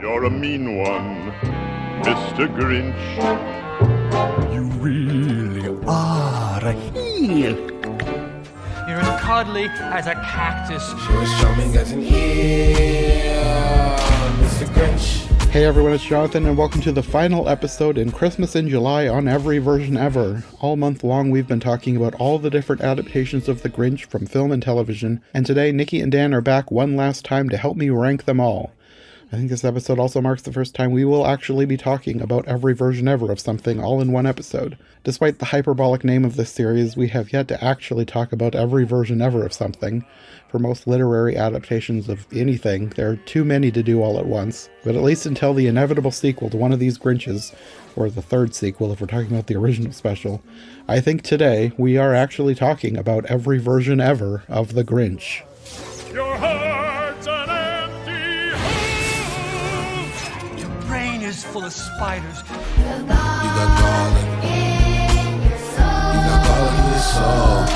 You're a mean one, Mr. Grinch. You really are a heel. You're as cuddly as a cactus. She was charming as an eel, Mr. Grinch. Hey everyone, it's Jonathan, and welcome to the final episode in Christmas in July on Every Version Ever. All month long, we've been talking about all the different adaptations of The Grinch from film and television, and today, Nikki and Dan are back one last time to help me rank them all. I think this episode also marks the first time we will actually be talking about every version ever of something all in one episode. Despite the hyperbolic name of this series, we have yet to actually talk about every version ever of something. For most literary adaptations of anything, there are too many to do all at once, but at least until the inevitable sequel to one of these Grinches, or the third sequel if we're talking about the original special, I think today we are actually talking about every version ever of The Grinch. Your heart's an empty hole. Your brain is full of spiders. You got garlic in your soul. You got garlic in your soul.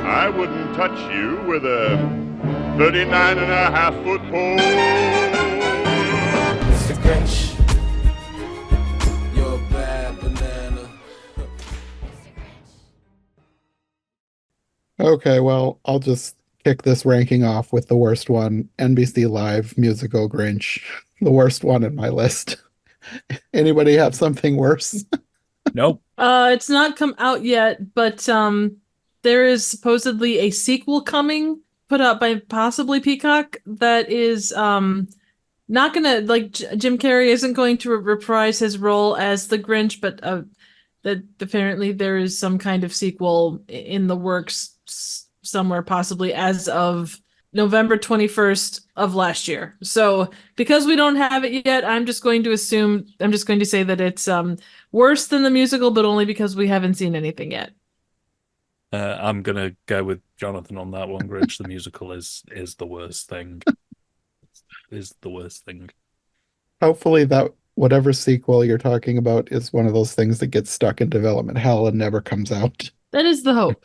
I wouldn't touch you with a 39.5-foot pole. Mr. Grinch, you're a bad banana. Okay, well, I'll just kick this ranking off with the worst one, NBC Live musical Grinch. The worst one in my list. Anybody have something worse? Nope. It's not come out yet, but there is supposedly a sequel coming, put out by possibly Peacock, that is not gonna, like, Jim Carrey isn't going to reprise his role as the Grinch, but that apparently there is some kind of sequel in the works somewhere, possibly as of November 21st of last year. So because we don't have it yet, I'm just going to say that it's worse than the musical, but only because we haven't seen anything yet. I'm gonna go with Jonathan on that one. Grinch the musical is the worst thing. Is the worst thing. Hopefully that whatever sequel you're talking about is one of those things that gets stuck in development hell and never comes out. That is the hope.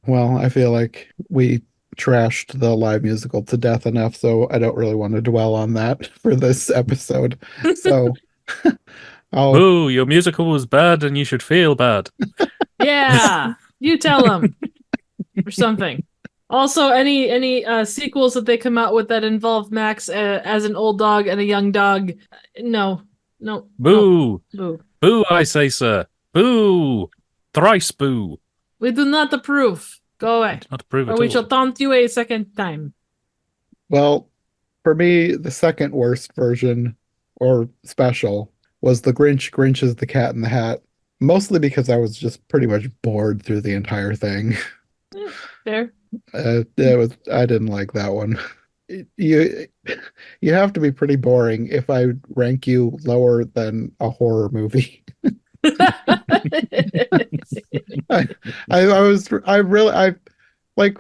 Well, I feel like we trashed the live musical to death enough, so I don't really want to dwell on that for this episode. So Ooh, your musical was bad and you should feel bad. Yeah, you tell them or something. Also, any sequels that they come out with that involve Max as an old dog and a young dog, no. Boo. Boo. Boo, I say, sir. Boo. Thrice boo. We do not approve. Go away. Not approve Or at we all. shall taunt you a second time. well, for me, the second worst version or special was the Grinch is the Cat in the Hat, mostly because I was just pretty much bored through the entire thing. Fair. I didn't like that one. You have to be pretty boring if I rank you lower than a horror movie.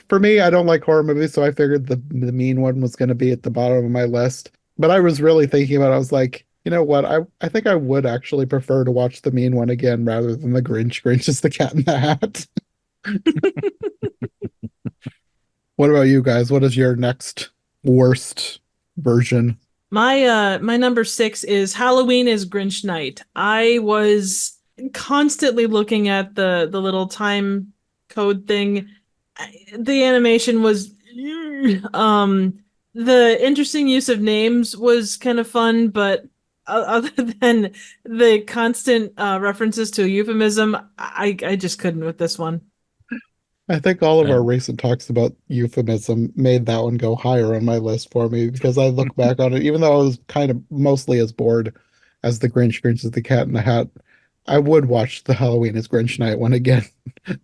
For me, I don't like horror movies, so I figured the mean one was going to be at the bottom of my list. But I was really thinking about it. I was like, you know what? I think I would actually prefer to watch the mean one again rather than the Grinch. Grinch is the Cat in the Hat. What about you guys? What is your next worst version? My number 6 is Halloween is Grinch Night. I was constantly looking at the little time code thing. The animation was the interesting use of names was kind of fun, but other than the constant references to a euphemism, I just couldn't with this one. I think all of our recent talks about euphemism made that one go higher on my list for me because I look back on it, even though I was kind of mostly as bored as the Grinch is the Cat in the Hat, I would watch the Halloween is Grinch Night one again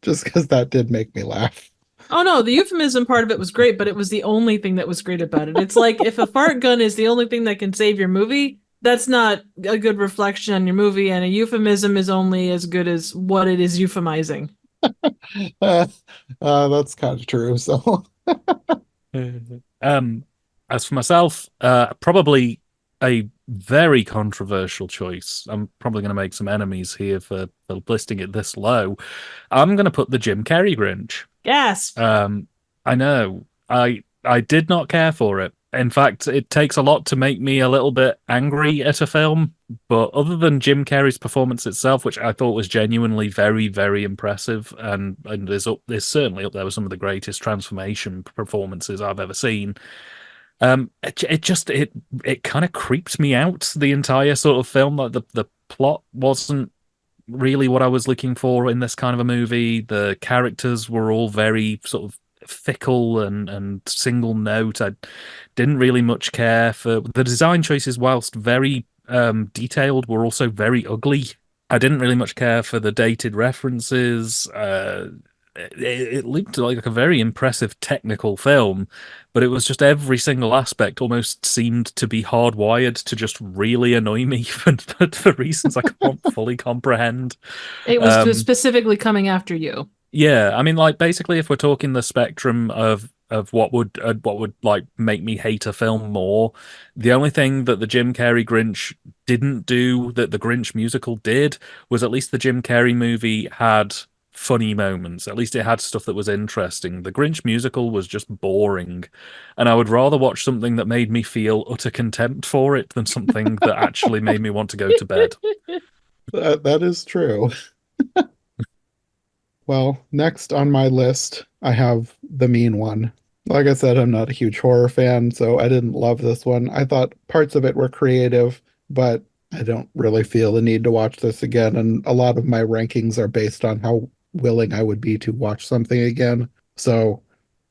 just because that did make me laugh. Oh no, the euphemism part of it was great, but it was the only thing that was great about it. It's like if a fart gun is the only thing that can save your movie, that's not a good reflection on your movie, and a euphemism is only as good as what it is euphemizing. That's kind of true. So, as for myself, probably a very controversial choice. I'm probably going to make some enemies here for listing it this low. I'm going to put the Jim Carrey Grinch. Yes. I know. I did not care for it. In fact, it takes a lot to make me a little bit angry at a film. But other than Jim Carrey's performance itself, which I thought was genuinely very, very impressive, and is certainly up there with some of the greatest transformation performances I've ever seen. It kind of creeped me out, the entire sort of film. Like the plot wasn't really what I was looking for in this kind of a movie. The characters were all very sort of fickle and single note. I didn't really much care for the design choices, whilst very detailed, were also very ugly. I didn't really much care for the dated references. It looked like a very impressive technical film, but it was just every single aspect almost seemed to be hardwired to just really annoy me for reasons I can't fully comprehend. It was specifically coming after you. Yeah, I mean, like, basically, if we're talking the spectrum of what would like make me hate a film more, the only thing that the Jim Carrey Grinch didn't do that the Grinch musical did was at least the Jim Carrey movie had funny moments. At least it had stuff that was interesting. The Grinch musical was just boring, and I would rather watch something that made me feel utter contempt for it than something that actually made me want to go to bed. That is true. Well, next on my list, I have The Mean One. Like I said, I'm not a huge horror fan, so I didn't love this one. I thought parts of it were creative, but I don't really feel the need to watch this again. And a lot of my rankings are based on how willing I would be to watch something again. So,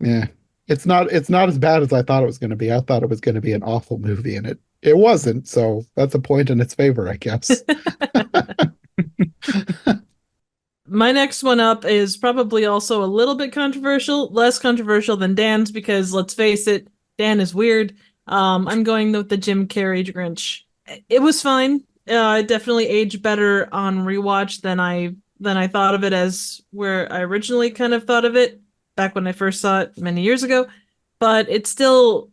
yeah, it's not as bad as I thought it was going to be. I thought it was going to be an awful movie, and it wasn't. So that's a point in its favor, I guess. My next one up is probably also a little bit controversial, less controversial than Dan's, because let's face it, Dan is weird. I'm going with the Jim Carrey Grinch. It was fine. It definitely aged better on rewatch than I thought of it as where I originally kind of thought of it back when I first saw it many years ago. But it's still,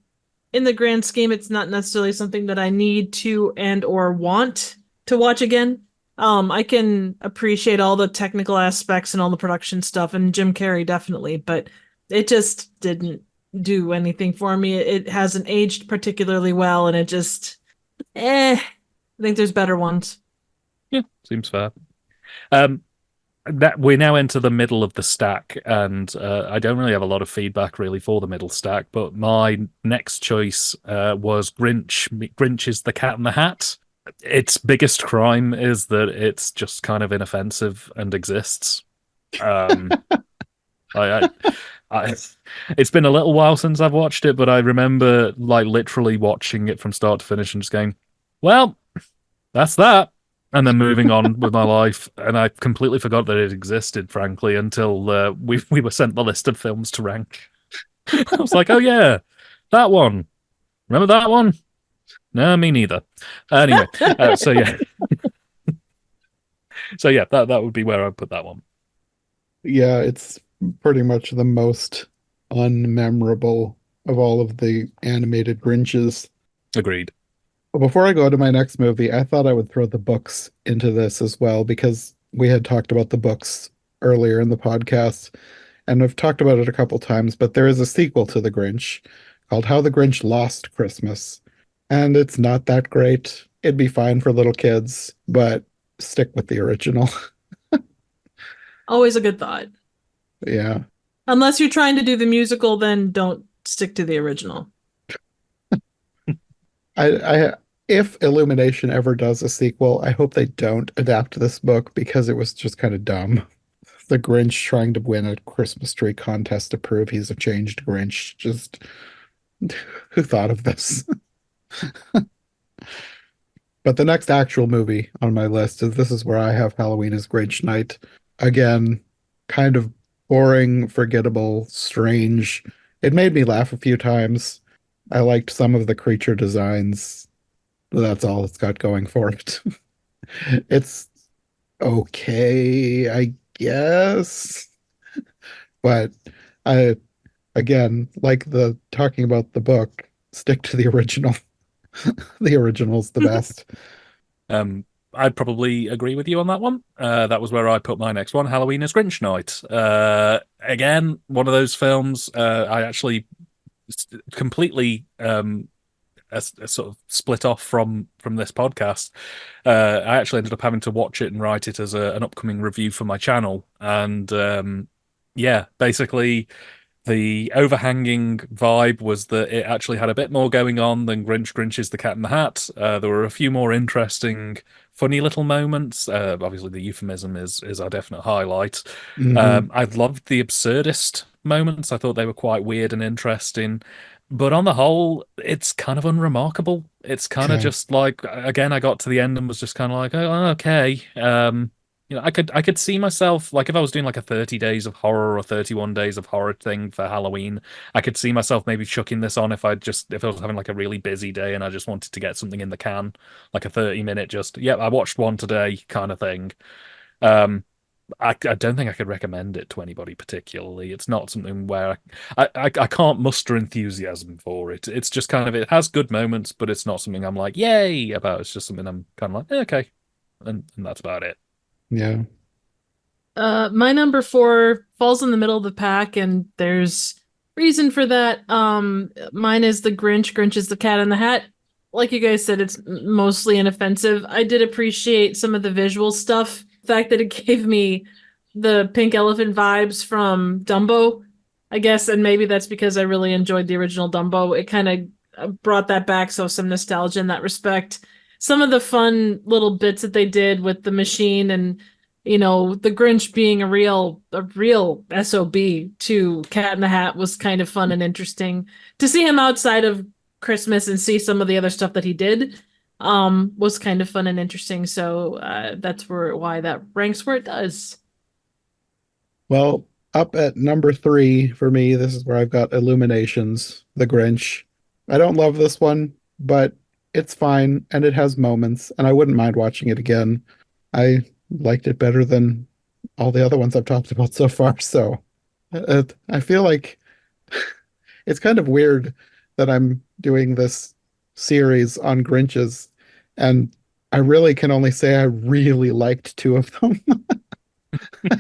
in the grand scheme, it's not necessarily something that I need to and or want to watch again. I can appreciate all the technical aspects and all the production stuff, and Jim Carrey definitely, but it just didn't do anything for me. It hasn't aged particularly well, and it just, I think there's better ones. Yeah, seems fair. That we now enter the middle of the stack, and I don't really have a lot of feedback really for the middle stack, but my next choice was Grinch. Grinch is the Cat in the Hat. Its biggest crime is that it's just kind of inoffensive and exists. It's been a little while since I've watched it, but I remember like literally watching it from start to finish and just going, well, that's that. And then moving on with my life. And I completely forgot that it existed, frankly, until we were sent the list of films to rank. I was like, oh yeah, that one. Remember that one? No, me neither. Anyway, so yeah. So yeah, that would be where I put that one. Yeah, it's pretty much the most unmemorable of all of the animated Grinches. Agreed. But before I go to my next movie, I thought I would throw the books into this as well, because we had talked about the books earlier in the podcast, and I've talked about it a couple times, but there is a sequel to The Grinch called How the Grinch Lost Christmas. And it's not that great. It'd be fine for little kids, but stick with the original. Always a good thought. Yeah. Unless you're trying to do the musical, then don't stick to the original. If Illumination ever does a sequel, I hope they don't adapt this book, because it was just kind of dumb. The Grinch trying to win a Christmas tree contest to prove he's a changed Grinch. Just who thought of this? But the next actual movie on my list is where I have Halloween is Grinch Night. Again, kind of boring, forgettable, strange. It made me laugh a few times. I liked some of the creature designs. That's all it's got going for it. It's okay, I guess. But again, like the talking about the book, stick to the original. The original's the best. I'd probably agree with you on that one. That was where I put my next one, Halloween is Grinch Night. Again, one of those films I actually completely a sort of split off from this podcast. I actually ended up having to watch it and write it as an upcoming review for my channel. And yeah, basically the overhanging vibe was that it actually had a bit more going on than Grinch is the Cat in the Hat. There were a few more interesting, funny little moments. Obviously, the euphemism is our definite highlight. I loved the absurdist moments. I thought they were quite weird and interesting. But on the whole, it's kind of unremarkable. It's kind of Yeah. just like, again, I got to the end and was just kind of like, oh, okay. I could see myself, like if I was doing like a 30 days of horror or 31 days of horror thing for Halloween, I could see myself maybe chucking this on if I was having like a really busy day and I just wanted to get something in the can, like a 30-minute just, yeah, I watched one today kind of thing. I don't think I could recommend it to anybody particularly. It's not something where I can't muster enthusiasm for it. It's just kind of, it has good moments, but it's not something I'm like, yay about. It's just something I'm kind of like, okay. And that's about it. Yeah. My number 4 falls in the middle of the pack, and there's reason for that. Mine is the Grinch. Grinch is the Cat in the Hat. Like you guys said, it's mostly inoffensive. I did appreciate some of the visual stuff. The fact that it gave me the pink elephant vibes from Dumbo, I guess, and maybe that's because I really enjoyed the original Dumbo. It kind of brought that back, so some nostalgia in that respect. Some of the fun little bits that they did with the machine and the Grinch being a real SOB to Cat in the Hat was kind of fun and interesting. To see him outside of Christmas and see some of the other stuff that he did was kind of fun and interesting. So that's why that ranks where it does. Well, up at number 3 for me, this is where I've got Illuminations, The Grinch. I don't love this one, but it's fine and it has moments, and I wouldn't mind watching it again. I liked it better than all the other ones I've talked about so far. So I feel like it's kind of weird that I'm doing this series on Grinches, and I really can only say I really liked 2 of them.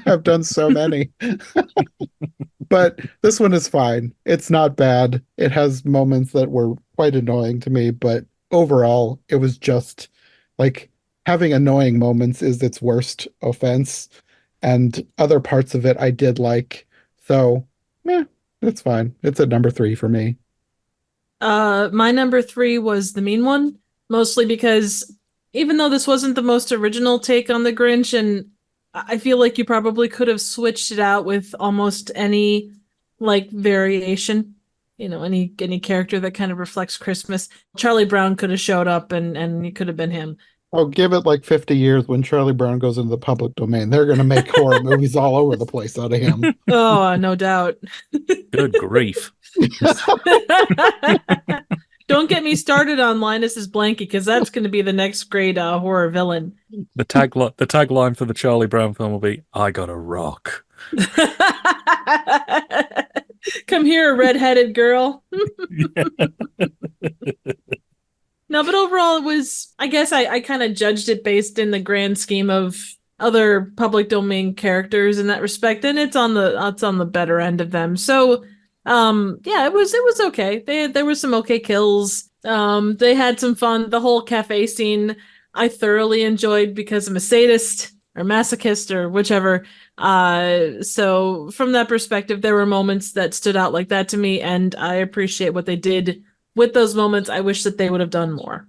I've done so many. But this one is fine. It's not bad. It has moments that were quite annoying to me, but overall, it was just like having annoying moments is its worst offense. And other parts of it I did like. So, yeah, it's fine. It's at number 3 for me. My number 3 was The Mean One, mostly because even though this wasn't the most original take on the Grinch, and I feel like you probably could have switched it out with almost any like variation, any character that kind of reflects Christmas. Charlie Brown could have showed up and it could have been him. Oh, give it like 50 years when Charlie Brown goes into the public domain. They're going to make horror movies all over the place out of him. Oh, no doubt. Good grief. Don't get me started on Linus's Blanky, because that's going to be the next great horror villain. The tagline for the Charlie Brown film will be, I got a rock. Come here, redheaded girl. No, but overall it was, I guess I kind of judged it based in the grand scheme of other public domain characters in that respect, and it's on the better end of them. So yeah, it was okay. There were some okay kills. They had some fun. The whole cafe scene I thoroughly enjoyed because I'm a sadist or masochist or whichever. So from that perspective, there were moments that stood out like that to me, and I appreciate what they did with those moments. I wish that they would have done more.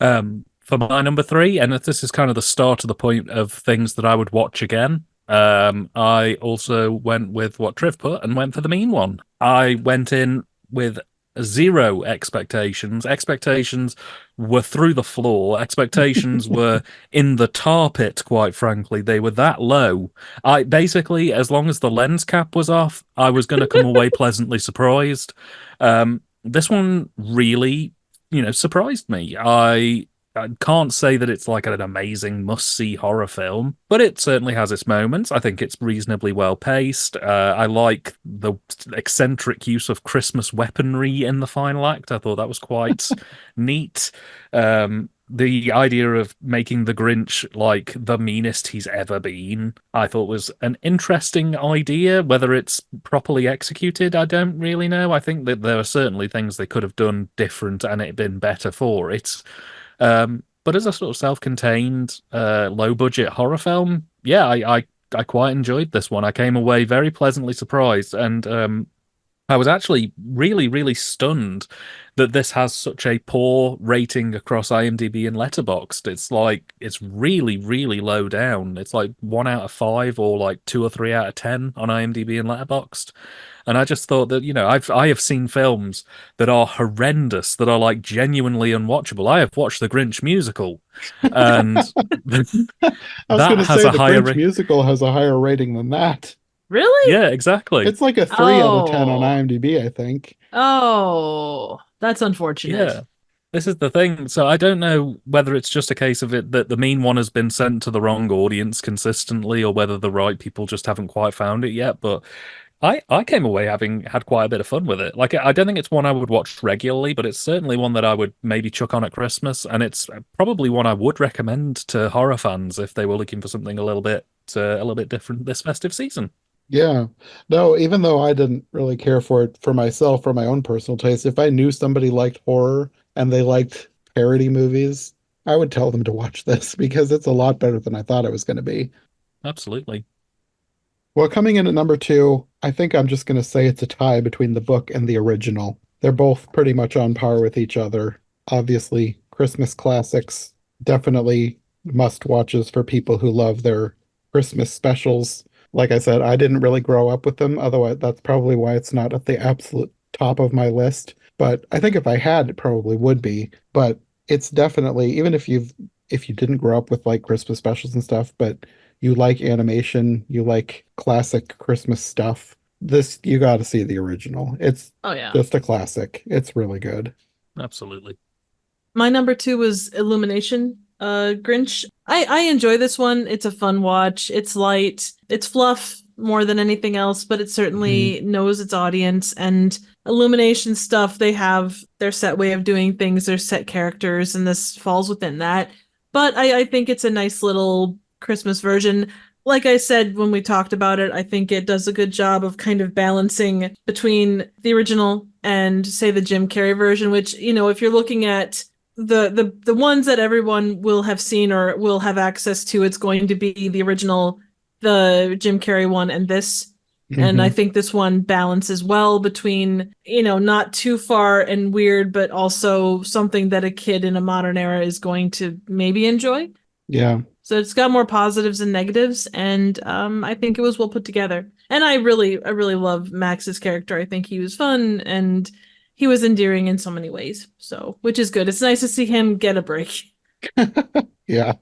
For my number 3, and this is kind of the start of the point of things that I would watch again. I also went with what Triv put and went for The Mean One. I went in with 0 expectations. Expectations were through the floor. Expectations were in the tar pit, quite frankly. They were that low. I basically, as long as the lens cap was off, I was going to come away pleasantly surprised. This one really, surprised me. I can't say that it's like an amazing must-see horror film, but it certainly has its moments. I think it's reasonably well-paced. I like the eccentric use of Christmas weaponry in the final act. I thought that was quite neat. the idea of making the Grinch like the meanest he's ever been, I thought was an interesting idea. Whether it's properly executed, I don't really know. I think that there are certainly things they could have done different and it'd been better for it. But as a sort of self-contained, low-budget horror film, yeah, I quite enjoyed this one. I came away very pleasantly surprised, and I was actually really, really stunned that this has such a poor rating across IMDb and Letterboxd. It's like it's really, really low down. It's like 1 out of 5 or like 2 or 3 out of 10 on IMDb and Letterboxd. And I just thought that, I have seen films that are horrendous, that are like genuinely unwatchable. I have watched the Grinch musical, and I was that going to has say a the higher Grinch musical has a higher rating than that. Really? Yeah, exactly. It's like a 3 out of 10 on Oh. IMDb, I think. Oh, that's unfortunate. Yeah. This is the thing. So I don't know whether it's just a case of it that the mean one has been sent to the wrong audience consistently, or whether the right people just haven't quite found it yet. But I came away having had quite a bit of fun with it. Like, I don't think it's one I would watch regularly, but it's certainly one that I would maybe chuck on at Christmas, and it's probably one I would recommend to horror fans if they were looking for something a little bit different this festive season. Yeah. No, even though I didn't really care for it for myself, for my own personal taste, if I knew somebody liked horror and they liked parody movies, I would tell them to watch this because it's a lot better than I thought it was going to be. Absolutely. Well, coming in at number 2, I think I'm just going to say it's a tie between the book and the original. They're both pretty much on par with each other. Obviously, Christmas classics, definitely must watches for people who love their Christmas specials. Like I said, I didn't really grow up with them, otherwise that's probably why it's not at the absolute top of my list. But I think if I had, it probably would be. But it's definitely, even if you didn't grow up with like Christmas specials and stuff, but you like animation, you like classic Christmas stuff, this you got to see the original. It's Oh yeah. just a classic. It's really good. Absolutely. My number 2 was Illumination, Grinch. I enjoy this one. It's a fun watch. It's light. It's fluff more than anything else, but it certainly knows its audience. And Illumination stuff, they have their set way of doing things, their set characters, and this falls within that. But I think it's a nice little Christmas version. Like I said when we talked about it, I think it does a good job of kind of balancing between the original and, say, the Jim Carrey version, which, if you're looking at the ones that everyone will have seen or will have access to, it's going to be the original, the Jim Carrey one, and this. And I think this one balances well between, not too far and weird, but also something that a kid in a modern era is going to maybe enjoy. Yeah. So it's got more positives and negatives, and I think it was well put together. And I really love Max's character. I think he was fun and he was endearing in so many ways. So, which is good. It's nice to see him get a break. Yeah.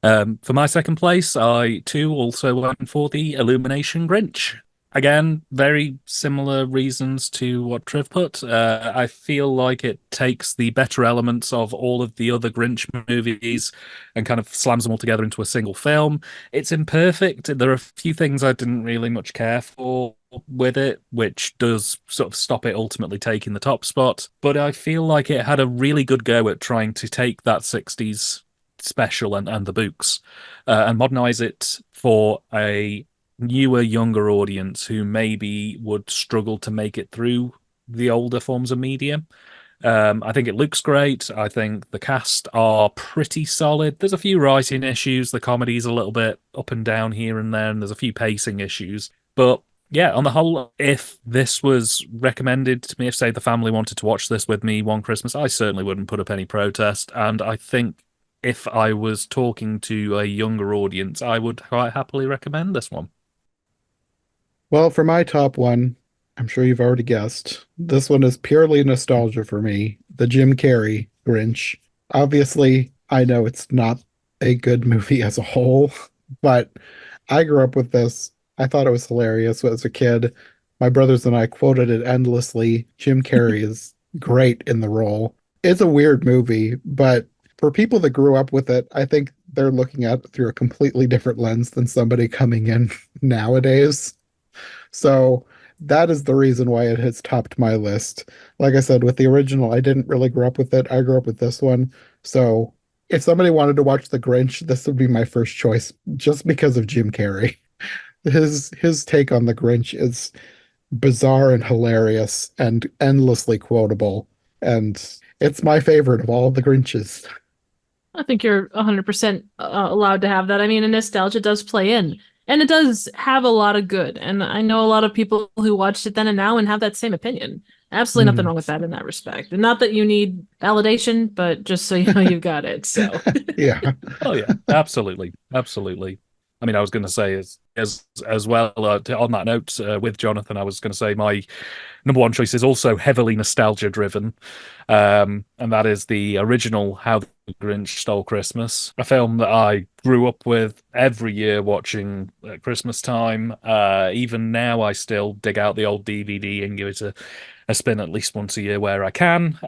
For my second place, I too also went for the Illumination Grinch. Again, very similar reasons to what Triv put. I feel like it takes the better elements of all of the other Grinch movies and kind of slams them all together into a single film. It's imperfect. There are a few things I didn't really much care for with it, which does sort of stop it ultimately taking the top spot. But I feel like it had a really good go at trying to take that 60s special and the books and modernize it for a newer, younger audience who maybe would struggle to make it through the older forms of media. I think it looks great. I think the cast are pretty solid. There's a few writing issues. The comedy's a little bit up and down here and there, and there's a few pacing issues. But yeah, on the whole, if this was recommended to me, if, say, the family wanted to watch this with me one Christmas, I certainly wouldn't put up any protest. And I think if I was talking to a younger audience, I would quite happily recommend this one. Well, for my top one, I'm sure you've already guessed. This one is purely nostalgia for me. The Jim Carrey Grinch. Obviously, I know it's not a good movie as a whole, but I grew up with this. I thought it was hilarious as a kid. My brothers and I quoted it endlessly. Jim Carrey is great in the role. It's a weird movie, but for people that grew up with it, I think they're looking at it through a completely different lens than somebody coming in nowadays. So that is the reason why it has topped my list. Like I said, with the original, I didn't really grow up with it. I grew up with this one. So if somebody wanted to watch The Grinch, this would be my first choice just because of Jim Carrey. His take on The Grinch is bizarre and hilarious and endlessly quotable. And it's my favorite of all the Grinches. I think you're 100% allowed to have that. I mean, and nostalgia does play in, and it does have a lot of good. And I know a lot of people who watched it then and now and have that same opinion. Absolutely nothing wrong with that in that respect. And not that you need validation, but just so you know you've got it. So Yeah. Oh yeah, absolutely, absolutely. I mean, I was going to say as well on that note with Jonathan, I was going to say my number one choice is also heavily nostalgia driven, and that is the original How the Grinch Stole Christmas, a film that I grew up with every year watching at Christmas time. Even now, I still dig out the old DVD and give it a spin at least once a year where I can.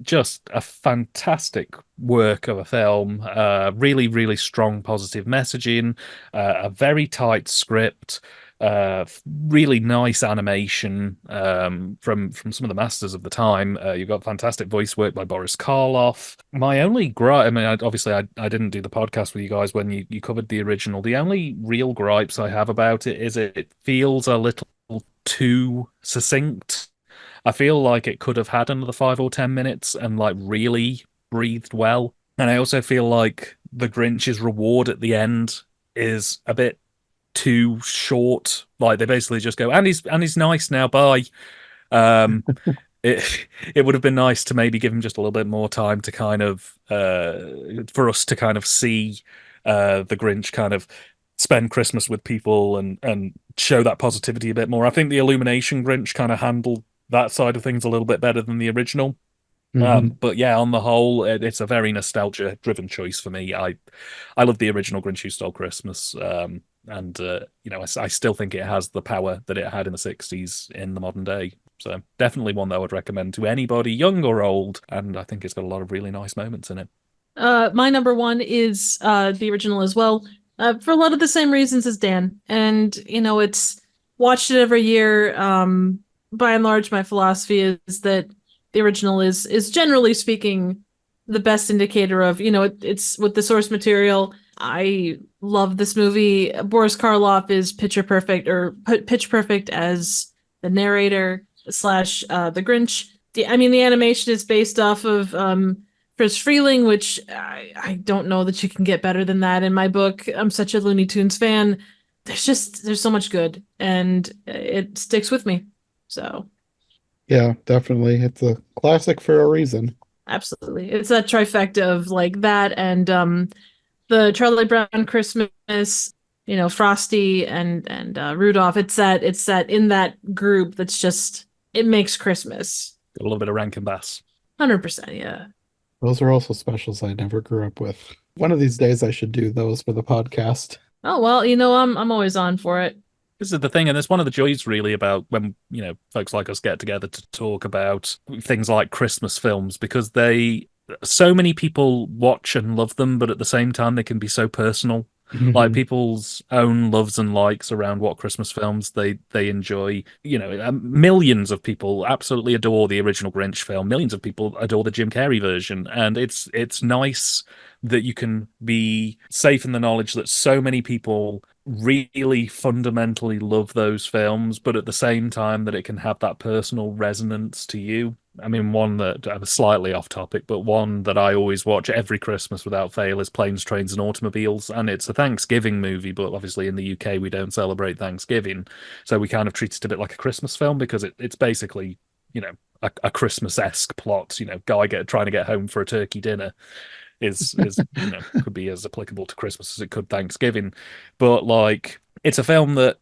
Just a fantastic work of a film. Really, really strong positive messaging. A very tight script. Really nice animation from some of the masters of the time. You've got fantastic voice work by Boris Karloff. My only gripe, I mean, I didn't do the podcast with you guys when you covered the original. The only real gripes I have about it is it feels a little too succinct. I feel like it could have had another 5 or 10 minutes and like really breathed well. And I also feel like the Grinch's reward at the end is a bit too short. Like they basically just go, and he's nice now, bye. Um, it would have been nice to maybe give him just a little bit more time to kind of for us to kind of see the Grinch kind of spend Christmas with people and show that positivity a bit more. I think the Illumination Grinch kind of handled that side of things a little bit better than the original. But yeah, on the whole, it's a very nostalgia-driven choice for me. I love the original Grinch Who Stole Christmas, and I still think it has the power that it had in the '60s in the modern day. So definitely one that I would recommend to anybody, young or old. And I think it's got a lot of really nice moments in it. my number one is the original as well, for a lot of the same reasons as Dan. And it's watched it every year. By and large, my philosophy is that the original is generally speaking the best indicator of it's with the source material. I love this movie. Boris Karloff is pitch perfect as the narrator slash the Grinch. The animation is based off of Chris Freeling, which I don't know that you can get better than that in my book. I'm such a Looney Tunes fan. There's so much good, and it sticks with me. So Yeah, definitely. It's a classic for a reason. absolutely, it's that trifecta of like that and the Charlie Brown Christmas, Frosty and Rudolph. It's that in that group that's just it makes Christmas. Got a little bit of Rankin Bass. 100%, yeah. Those are also specials I never grew up with. One of these days I should do those for the podcast. Oh well, I'm always on for it. This is the thing, and it's one of the joys really about when folks like us get together to talk about things like Christmas films, because so many people watch and love them, but at the same time they can be so personal. Like people's own loves and likes around what Christmas films they enjoy. Millions of people absolutely adore the original Grinch film. Millions of people adore the Jim Carrey version, and it's nice that you can be safe in the knowledge that so many people really fundamentally love those films, but at the same time that it can have that personal resonance to you. I mean, one that I'm slightly off topic, but one that I always watch every Christmas without fail is Planes, Trains, and Automobiles. And it's a Thanksgiving movie, but obviously in the UK we don't celebrate Thanksgiving. So we kind of treat it a bit like a Christmas film because it's basically, a Christmas-esque plot. Guy trying to get home for a turkey dinner is could be as applicable to Christmas as it could Thanksgiving. But like it's a film that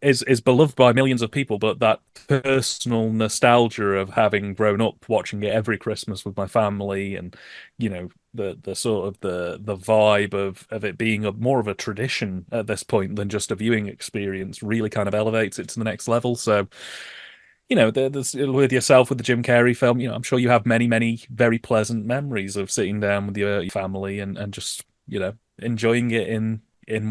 is beloved by millions of people, but that personal nostalgia of having grown up watching it every Christmas with my family, and the sort of the vibe of it being more of a tradition at this point than just a viewing experience really kind of elevates it to the next level. So with yourself with the Jim Carrey film, I'm sure you have many, many very pleasant memories of sitting down with your family and just enjoying it in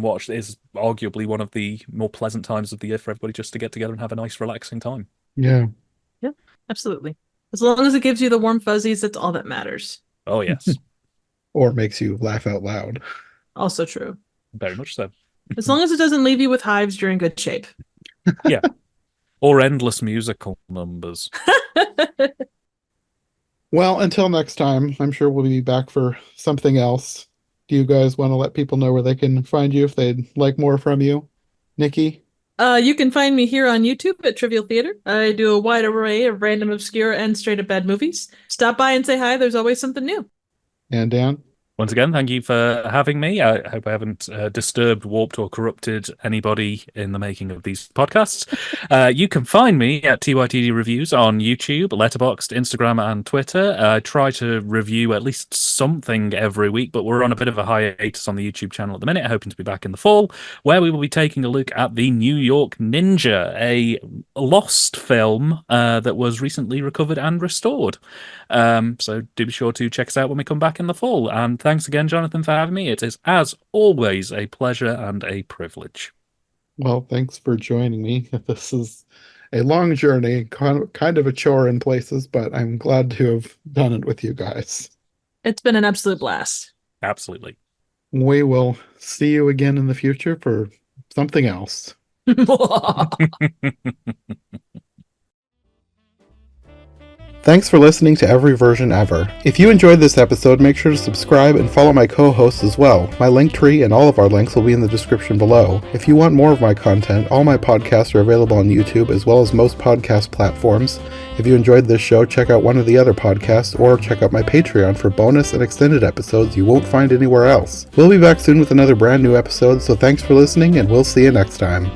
what is arguably one of the more pleasant times of the year for everybody, just to get together and have a nice, relaxing time. Yeah. Yeah, absolutely. As long as it gives you the warm fuzzies, that's all that matters. Oh, yes. or makes you laugh out loud. Also true. Very much so. As long as it doesn't leave you with hives, you're in good shape. Yeah. Or endless musical numbers. Well, until next time, I'm sure we'll be back for something else. Do you guys want to let people know where they can find you if they'd like more from you? Nikki? You can find me here on YouTube at Trivial Theater. I do a wide array of random, obscure, and straight up bad movies. Stop by and say hi. There's always something new. And Dan? Once again, thank you for having me. I hope I haven't disturbed, warped, or corrupted anybody in the making of these podcasts. You can find me at TYTD Reviews on YouTube, Letterboxd, Instagram, and Twitter. I try to review at least something every week, but we're on a bit of a hiatus on the YouTube channel at the minute, hoping to be back in the fall, where we will be taking a look at The New York Ninja, a lost film that was recently recovered and restored. So do be sure to check us out when we come back in the fall. And thanks again, Jonathan, for having me. It is, as always, a pleasure and a privilege. Well, thanks for joining me. This is a long journey, kind of a chore in places, but I'm glad to have done it with you guys. It's been an absolute blast. Absolutely. We will see you again in the future for something else. Thanks for listening to Every Version Ever. If you enjoyed this episode, make sure to subscribe and follow my co-hosts as well. My link tree and all of our links will be in the description below. If you want more of my content, all my podcasts are available on YouTube as well as most podcast platforms. If you enjoyed this show, check out one of the other podcasts or check out my Patreon for bonus and extended episodes you won't find anywhere else. We'll be back soon with another brand new episode, so thanks for listening and we'll see you next time.